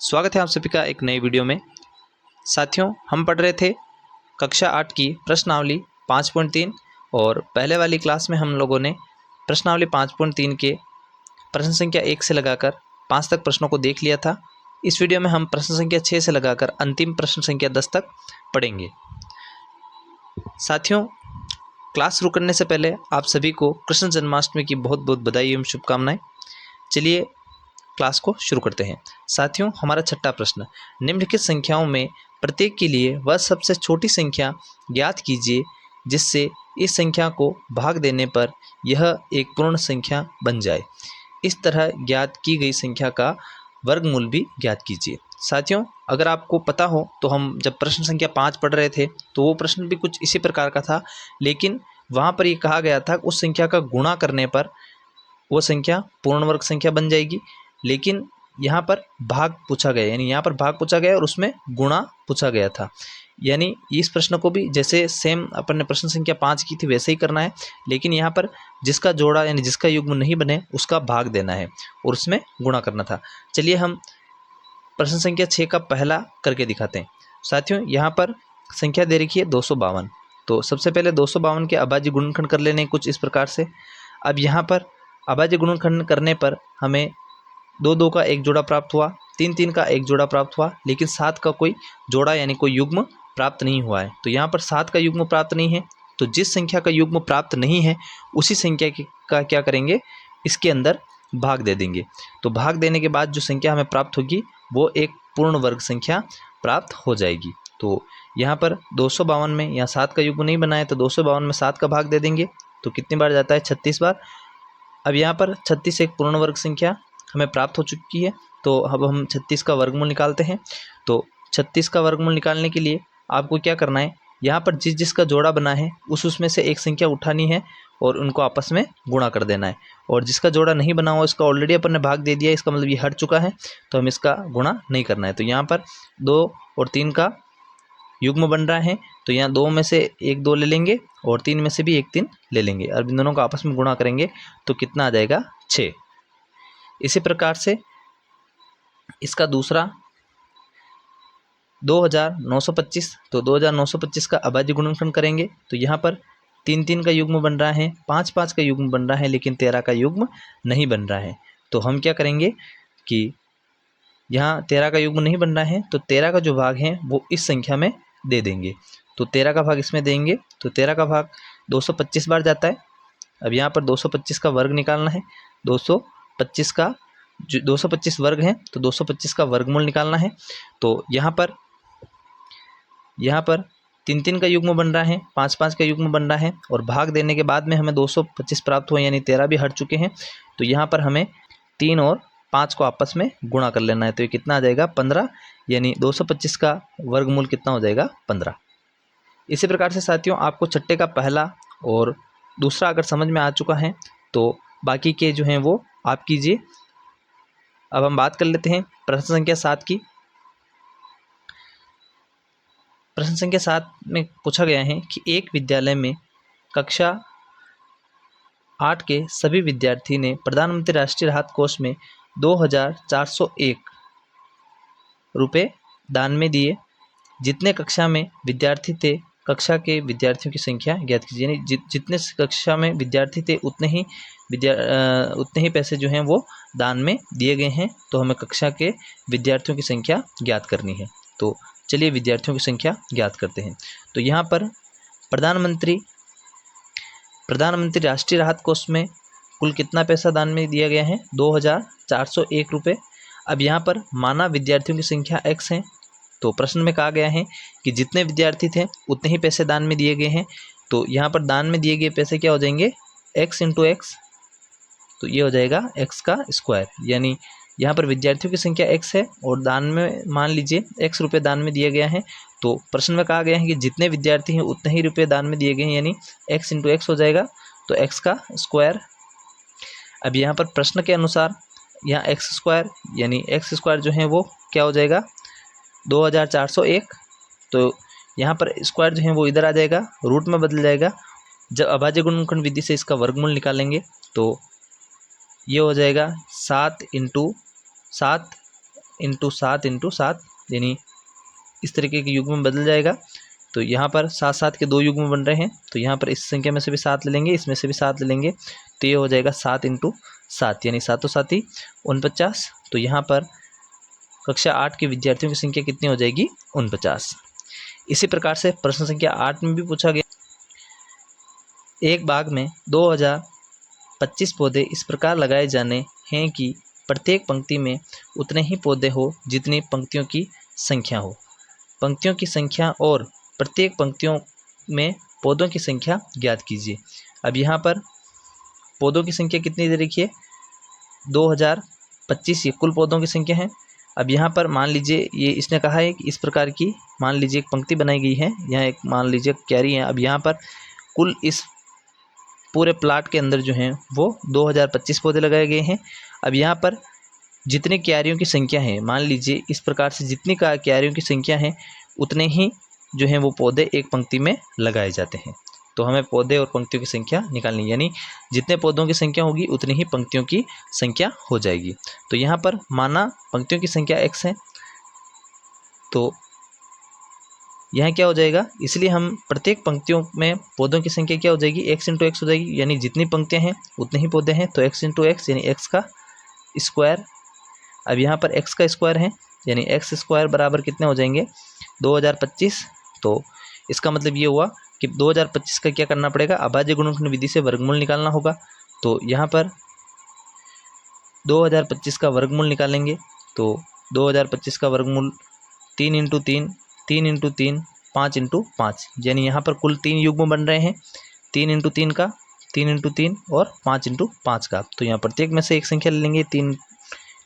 स्वागत है आप सभी का एक नई वीडियो में। साथियों, हम पढ़ रहे थे कक्षा 8 की प्रश्नावली 5.3 और पहले वाली क्लास में हम लोगों ने प्रश्नावली 5.3 के प्रश्न संख्या 1 से लगाकर 5 तक प्रश्नों को देख लिया था। इस वीडियो में हम प्रश्न संख्या 6 से लगाकर अंतिम प्रश्न संख्या 10 तक पढ़ेंगे। साथियों, क्लास शुरू करने से पहले आप सभी को कृष्ण जन्माष्टमी की बहुत बहुत बधाई एवं शुभकामनाएं। चलिए क्लास को शुरू करते हैं। साथियों, हमारा छठा प्रश्न, निम्नलिखित संख्याओं में प्रत्येक के लिए वह सबसे छोटी संख्या ज्ञात कीजिए जिससे इस संख्या को भाग देने पर यह एक पूर्ण संख्या बन जाए। इस तरह ज्ञात की गई संख्या का वर्गमूल भी ज्ञात कीजिए। साथियों, अगर आपको पता हो तो हम जब प्रश्न संख्या 5 पढ़ रहे थे तो वो प्रश्न भी कुछ इसी प्रकार का था, लेकिन वहाँ पर ये कहा गया था उस संख्या का गुणा करने पर वो संख्या पूर्ण वर्ग संख्या बन जाएगी। लेकिन यहाँ पर भाग पूछा गया, यानी यहाँ पर भाग पूछा गया और उसमें गुणा पूछा गया था। यानी इस प्रश्न को भी जैसे सेम अपन ने प्रश्न संख्या 5 की थी वैसे ही करना है, लेकिन यहाँ पर जिसका जोड़ा यानी जिसका युग्म नहीं बने उसका भाग देना है और उसमें गुणा करना था। चलिए हम प्रश्न संख्या 6 का पहला करके दिखाते हैं। साथियों, यहाँ पर संख्या दे रखी है 252। तो सबसे पहले 252 के अभाज्य गुणनखंड कर लेने कुछ इस प्रकार से। अब यहाँ पर अभाज्य गुणनखंड करने पर हमें 2 का एक जोड़ा प्राप्त हुआ, 3 का एक जोड़ा प्राप्त हुआ, लेकिन 7 का कोई जोड़ा यानी कोई युग्म प्राप्त नहीं हुआ है। तो यहाँ पर 7 का युग्म प्राप्त नहीं है, तो जिस संख्या का युग्म प्राप्त नहीं है उसी संख्या का क्या करेंगे, इसके अंदर भाग दे देंगे। तो भाग देने के बाद जो संख्या हमें प्राप्त होगी वो एक पूर्ण वर्ग संख्या प्राप्त हो जाएगी। तो यहाँ पर 252 में यहाँ 7 का युग्म नहीं बना है, तो 252 में 7 का भाग दे देंगे तो कितनी बार जाता है, 36 बार। अब यहाँ पर 36 एक पूर्ण वर्ग संख्या हमें प्राप्त हो चुकी है, तो अब हम 36 का वर्गमूल निकालते हैं। तो 36 का वर्गमूल निकालने के लिए आपको क्या करना है, यहाँ पर जिसका जोड़ा बना है उसमें से एक संख्या उठानी है और उनको आपस में गुणा कर देना है। और जिसका जोड़ा नहीं बना हुआ उसका ऑलरेडी अपन ने भाग दे दिया, इसका मतलब ये हट चुका है, तो हम इसका गुणा नहीं करना है। तो यहाँ पर 2 और 3 का युग्म बन रहा है, तो यहाँ 2 में से एक 2 ले लेंगे और 3 में से भी एक 3 ले लेंगे। अब इन दोनों को आपस में गुणा करेंगे तो कितना आ जाएगा, 6। इसी प्रकार से इसका दूसरा 2925, तो 2925 का अभाज्य गुणनखंड करेंगे तो यहाँ पर 3 का युग्म बन रहा है, 5 का युग्म बन रहा है, लेकिन 13 का युग्म नहीं बन रहा है। तो हम क्या करेंगे कि यहाँ 13 का युग्म नहीं बन रहा है, तो 13 का जो भाग है वो इस संख्या में दे देंगे। तो 13 का भाग इसमें देंगे, तो 13 का भाग 225 बार जाता है। अब यहाँ पर 225 का वर्ग निकालना है, 225 का जो 225 वर्ग है तो 225 का वर्गमूल निकालना है। तो यहाँ पर 3 का युग्म बन रहा है, 5 का युग्म बन रहा है और भाग देने के बाद में हमें 225 प्राप्त हुए, यानी 13 भी हट चुके हैं। तो यहाँ पर हमें 3 और 5 को आपस में गुणा कर लेना है, तो ये कितना आ जाएगा, 15, यानी 225 का वर्गमूल कितना हो जाएगा, 15। इसी प्रकार से साथियों, आपको छठे का पहला और दूसरा अगर समझ में आ चुका है तो बाकी के जो हैं वो आप कीजिए। अब हम बात कर लेते हैं प्रश्न संख्या 7 की। प्रश्न संख्या 7 में पूछा गया है कि एक विद्यालय में कक्षा 8 के सभी विद्यार्थी ने प्रधानमंत्री राष्ट्रीय राहत कोष में 2401 रुपये दान में दिए। जितने कक्षा में विद्यार्थी थे कक्षा के विद्यार्थियों की संख्या ज्ञात कीजिए। यानी जितने कक्षा में विद्यार्थी थे उतने ही पैसे जो हैं वो दान में दिए गए हैं, तो हमें कक्षा के विद्यार्थियों की संख्या ज्ञात करनी है। तो चलिए विद्यार्थियों की संख्या ज्ञात करते हैं। तो यहाँ पर प्रधानमंत्री राष्ट्रीय राहत कोष में कुल कितना पैसा दान में दिया गया है, 2401 रुपये। अब यहाँ पर माना विद्यार्थियों की संख्या x है, तो प्रश्न में कहा गया है कि जितने विद्यार्थी थे उतने ही पैसे दान में दिए गए हैं। तो यहाँ पर दान में दिए गए पैसे क्या हो जाएंगे, x इंटू एक्स, तो ये हो जाएगा x का स्क्वायर। यानी यहाँ पर विद्यार्थियों की संख्या x है और दान में मान लीजिए x रुपये दान में दिया गया है। तो प्रश्न में कहा गया है कि जितने विद्यार्थी हैं उतने ही रुपये दान में दिए गए हैं, यानी x इंटू एक्स हो जाएगा, तो x का स्क्वायर। अब यहाँ पर प्रश्न के अनुसार यहाँ एक्स स्क्वायर यानी एक्स स्क्वायर जो है वो क्या हो जाएगा, 2401। तो यहाँ पर स्क्वायर जो है वो इधर आ जाएगा, रूट में बदल जाएगा। जब अभाज्य गुणनखंड विधि से इसका वर्गमूल निकालेंगे तो ये हो जाएगा 7 इंटू 7 इंटू 7 यानी इस तरीके के युग्म में बदल जाएगा। तो यहाँ पर 7 के 2 युग्म बन रहे हैं, तो यहाँ पर इस संख्या में से भी 7 ले लेंगे, इसमें से भी 7 ले लेंगे, तो ये हो जाएगा 7 इंटू 7 यानी 7 7 49। तो यहाँ पर कक्षा 8 के विद्यार्थियों की संख्या कितनी हो जाएगी? 49। इसी प्रकार से प्रश्न संख्या 8 में भी पूछा गया, एक बाग में 2025 पौधे इस प्रकार लगाए जाने हैं कि प्रत्येक पंक्ति में उतने ही पौधे हो जितनी पंक्तियों की संख्या हो। पंक्तियों की संख्या और प्रत्येक पंक्तियों में पौधों की संख्या ज्ञात कीजिए। अब यहाँ पर पौधों की संख्या कितनी दे रखी है? 2025 ये कुल पौधों की संख्या है। अब यहाँ पर मान लीजिए ये इसने कहा है कि इस प्रकार की मान लीजिए एक पंक्ति बनाई गई है, यहाँ एक मान लीजिए क्यारी है। अब यहाँ पर कुल इस पूरे प्लाट के अंदर जो हैं वो 2025 पौधे लगाए गए हैं। अब यहाँ पर जितने क्यारियों की संख्या है, मान लीजिए इस प्रकार से जितनी क्यारियों की संख्या है उतने ही जो हैं वो पौधे एक पंक्ति में लगाए जाते हैं। तो हमें पौधे और पंक्तियों की संख्या निकालनी है, यानी जितने पौधों की संख्या होगी उतनी ही पंक्तियों की संख्या हो जाएगी। तो यहाँ पर माना पंक्तियों की संख्या x है, तो यहाँ क्या हो जाएगा, इसलिए हम प्रत्येक पंक्तियों में पौधों की संख्या क्या हो जाएगी? x इंटू एक्स हो जाएगी, यानी जितनी पंक्तियाँ हैं उतने ही पौधे हैं, तो x इंटू एक्स यानी x का स्क्वायर। अब यहाँ पर x का स्क्वायर है यानी x स्क्वायर बराबर कितने हो जाएंगे? 2025। तो इसका मतलब ये हुआ कि 2025 का क्या करना पड़ेगा? अभाज्य गुणनखंड विधि से वर्गमूल निकालना होगा। तो यहाँ पर 2025 का वर्गमूल निकालेंगे, तो 2025 का वर्गमूल 3 इंटू 3 3 इंटू 3 5 इंटू 5, यानी यहाँ पर कुल 3 युग्म बन रहे हैं, 3 इंटू 3 का, 3 इंटू 3 और 5 इंटू 5 का। तो यहाँ प्रत्येक में से एक संख्या ले लेंगे, 3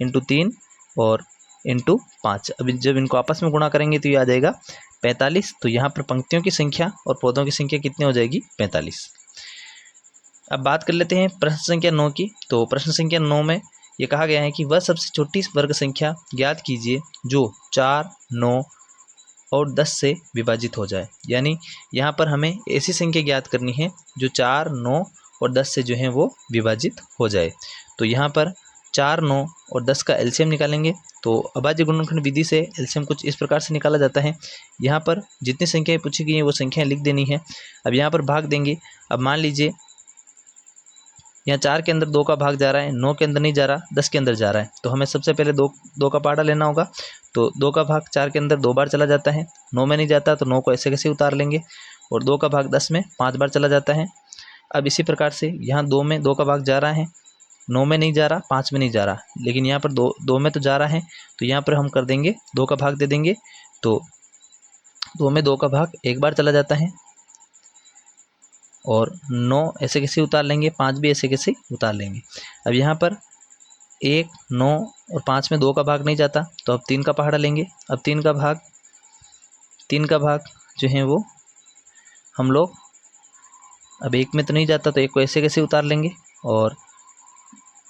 इंटू 3 और इंटू 5। अभी जब इनको आपस में गुणा करेंगे तो ये आ जाएगा 45। तो यहाँ पर पंक्तियों की संख्या और पौधों की संख्या कितनी हो जाएगी? 45। अब बात कर लेते हैं प्रश्न संख्या 9 की। तो प्रश्न संख्या 9 में ये कहा गया है कि वह सबसे छोटी वर्ग संख्या ज्ञात कीजिए जो 4, 9 और 10 से विभाजित हो जाए। यानी यहाँ पर हमें ऐसी संख्या ज्ञात करनी है जो 4, 9 और 10 से जो है वो विभाजित हो जाए। तो यहाँ पर 4, 9 और 10 का एलसीएम निकालेंगे। तो अभाज्य गुणनखंड विधि से एलसीएम कुछ इस प्रकार से निकाला जाता है। यहाँ पर जितनी संख्याएं पूछी गई हैं वो संख्याएं लिख देनी है। अब यहाँ पर भाग देंगे। अब मान लीजिए यहाँ 4 के अंदर 2 का भाग जा रहा है, 9 के अंदर नहीं जा रहा, 10 के अंदर जा रहा है। तो हमें सबसे पहले 2 का पहाड़ा लेना होगा। तो 2 का भाग 4 के अंदर 2 बार चला जाता है, 9 में नहीं जाता, तो 9 को ऐसे कैसे उतार लेंगे। और 2 का भाग 10 में 5 बार चला जाता है। अब इसी प्रकार से यहाँ 2 में 2 का भाग जा रहा है, 9 में नहीं जा रहा, 5 में नहीं जा रहा, लेकिन यहाँ पर 2 में तो जा रहा है। तो यहाँ पर हम कर देंगे 2 का भाग दे देंगे। तो 2 में 2 का भाग एक बार चला जाता है और 9 ऐसे कैसे उतार लेंगे, 5 भी ऐसे कैसे उतार लेंगे। अब यहाँ पर 1, 9 और 5 में 2 का भाग नहीं जाता, तो अब 3 का पहाड़ा लेंगे। अब 3 का भाग जो है वो हम लोग अब 1 में तो नहीं जाता, तो 1 को ऐसे कैसे उतार लेंगे और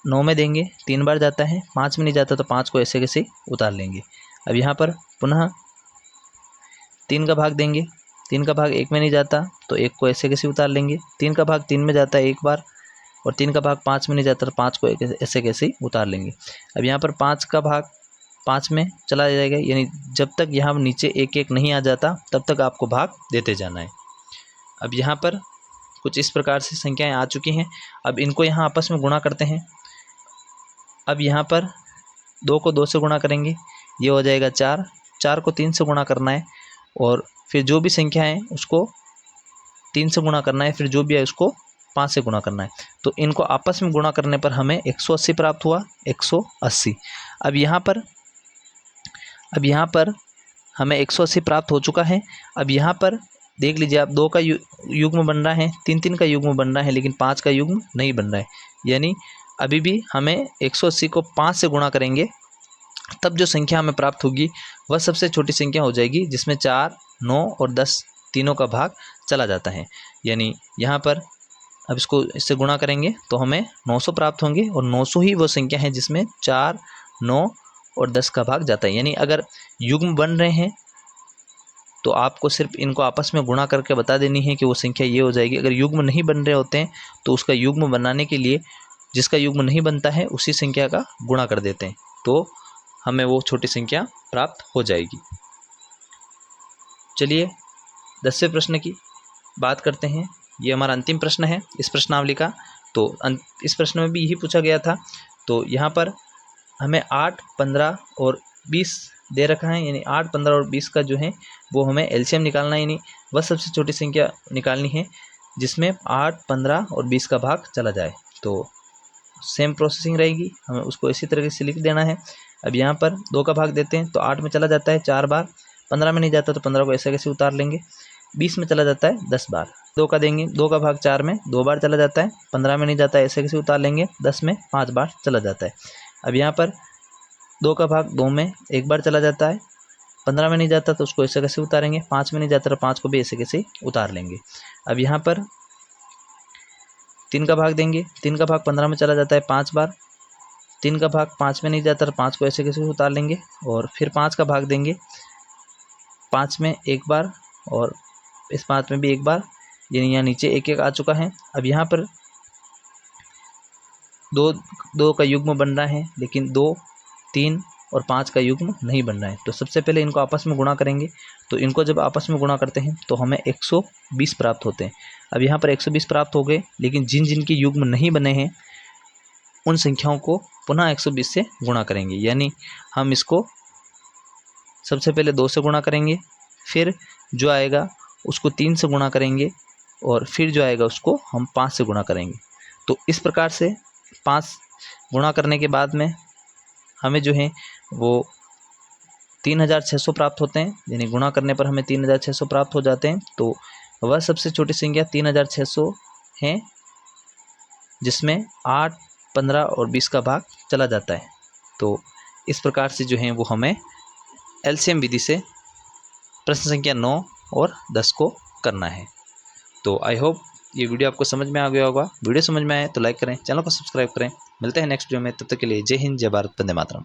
9 में देंगे, 3 बार जाता है, 5 में नहीं जाता, तो 5 को ऐसे कैसे उतार लेंगे। अब यहाँ पर पुनः 3 का भाग देंगे, 3 का भाग 1 में नहीं जाता, तो 1 को ऐसे कैसे उतार लेंगे। 3 का भाग 3 में जाता है एक बार, और 3 का भाग 5 में नहीं जाता, तो 5 को ऐसे कैसे उतार लेंगे। अब यहाँ पर 5 का भाग 5 में चला जाएगा, यानी जब तक यहाँ नीचे 1 1 नहीं आ जाता तब तक आपको भाग देते जाना है। अब यहाँ पर कुछ इस प्रकार से संख्याएँ आ चुकी हैं। अब इनको यहाँ आपस में गुणा करते हैं। अब यहाँ पर 2 को 2 से गुणा करेंगे, ये हो जाएगा 4, 4 को 3 से गुणा करना है, और फिर जो भी संख्या है उसको 3 से गुणा करना है, फिर जो भी है उसको 5 से गुणा करना है। तो इनको आपस में गुणा करने पर हमें 180 प्राप्त हुआ, 180। अब यहाँ पर हमें 180 प्राप्त हो चुका है। अब यहाँ पर देख लीजिए आप, 2 का युग्म बन रहा है, 3 3 का युग्म बन रहा है, लेकिन 5 का युग्म नहीं बन रहा है। यानी अभी भी हमें 180 को 5 से गुणा करेंगे, तब जो संख्या हमें प्राप्त होगी वह सबसे छोटी संख्या हो जाएगी, जिसमें 4, 9 और 10 तीनों का भाग चला जाता है। यानी यहाँ पर अब इसको इससे गुणा करेंगे तो हमें 900 प्राप्त होंगे, और 900 ही वो संख्या है जिसमें 4, 9 और 10 का भाग जाता है। यानी अगर युग्म बन रहे हैं तो आपको सिर्फ इनको आपस में गुणा करके बता देनी है कि वो संख्या ये हो जाएगी। अगर युग्म नहीं बन रहे होते हैं तो उसका युग्म बनाने के लिए जिसका युग्म नहीं बनता है उसी संख्या का गुणा कर देते हैं। तो हमें वो छोटी संख्या प्राप्त हो जाएगी। चलिए 10वें प्रश्न की बात करते हैं। ये हमारा अंतिम प्रश्न है इस प्रश्नावली का। तो इस प्रश्न में भी यही पूछा गया था। तो यहाँ पर हमें 8, 15 और 20 दे रखा है, यानी 8, 15 और 20 का जो है वो हमें एलसीएम निकालना है, यानी वह सबसे छोटी संख्या निकालनी है जिसमें 8, 15 और 20 का भाग चला जाए। तो सेम प्रोसेसिंग रहेगी, हमें उसको इसी तरीके से लिख देना है। अब यहाँ पर 2 का भाग देते हैं तो 8 में चला जाता है 4 बार, 15 में नहीं जाता तो 15 को ऐसे कैसे उतार लेंगे, 20 में चला जाता है 10 बार। 2 का देंगे, 2 का भाग 4 में 2 बार चला जाता है, 15 में नहीं जाता है ऐसे कैसे उतार लेंगे, 10 में 5 बार चला जाता है। अब यहाँ पर 2 का भाग 2 में 1 बार चला जाता है, 15 में नहीं जाता तो उसको ऐसे कैसे उतारेंगे, 5 में नहीं जाता तो 5 को भी ऐसे कैसे उतार लेंगे। अब यहाँ पर 3 का भाग देंगे, 3 का भाग 15 में चला जाता है 5 बार, 3 का भाग 5 में नहीं जाता तो 5 को ऐसे कैसे उतार लेंगे, और फिर 5 का भाग देंगे 5 में 1 बार और इस 5 में भी 1 बार, यानी यहाँ नीचे 1 1 आ चुका है। अब यहाँ पर 2 का युग्म बन रहा है, लेकिन 2, 3 और 5 का युग्म नहीं बन रहा है। तो सबसे पहले इनको आपस में गुणा करेंगे। तो इनको जब आपस में गुणा करते हैं तो हमें 120 प्राप्त होते हैं। अब यहाँ पर 120 प्राप्त हो गए, लेकिन जिन जिन के युग्म नहीं बने हैं उन संख्याओं को पुनः 120 से गुणा करेंगे। यानी हम इसको सबसे पहले 2 से गुणा करेंगे, फिर जो आएगा उसको 3 से गुणा करेंगे, और फिर जो आएगा उसको हम 5 से गुणा करेंगे। तो इस प्रकार से 5 गुणा करने के बाद में हमें जो है वो 3600 प्राप्त होते हैं, यानी गुणा करने पर हमें 3600 प्राप्त हो जाते हैं। तो वह सबसे छोटी संख्या 3600 है जिसमें 8, 15 और 20 का भाग चला जाता है। तो इस प्रकार से जो है वो हमें एलसीएम विधि से प्रश्न संख्या 9 और 10 को करना है। तो आई होप ये वीडियो आपको समझ में आ गया होगा। वीडियो समझ में आए तो लाइक करें, चैनल को सब्सक्राइब करें। मिलते हैं नेक्स्ट वीडियो में, तब तक के लिए जय हिंद, जय भारत, वंदे मातरम।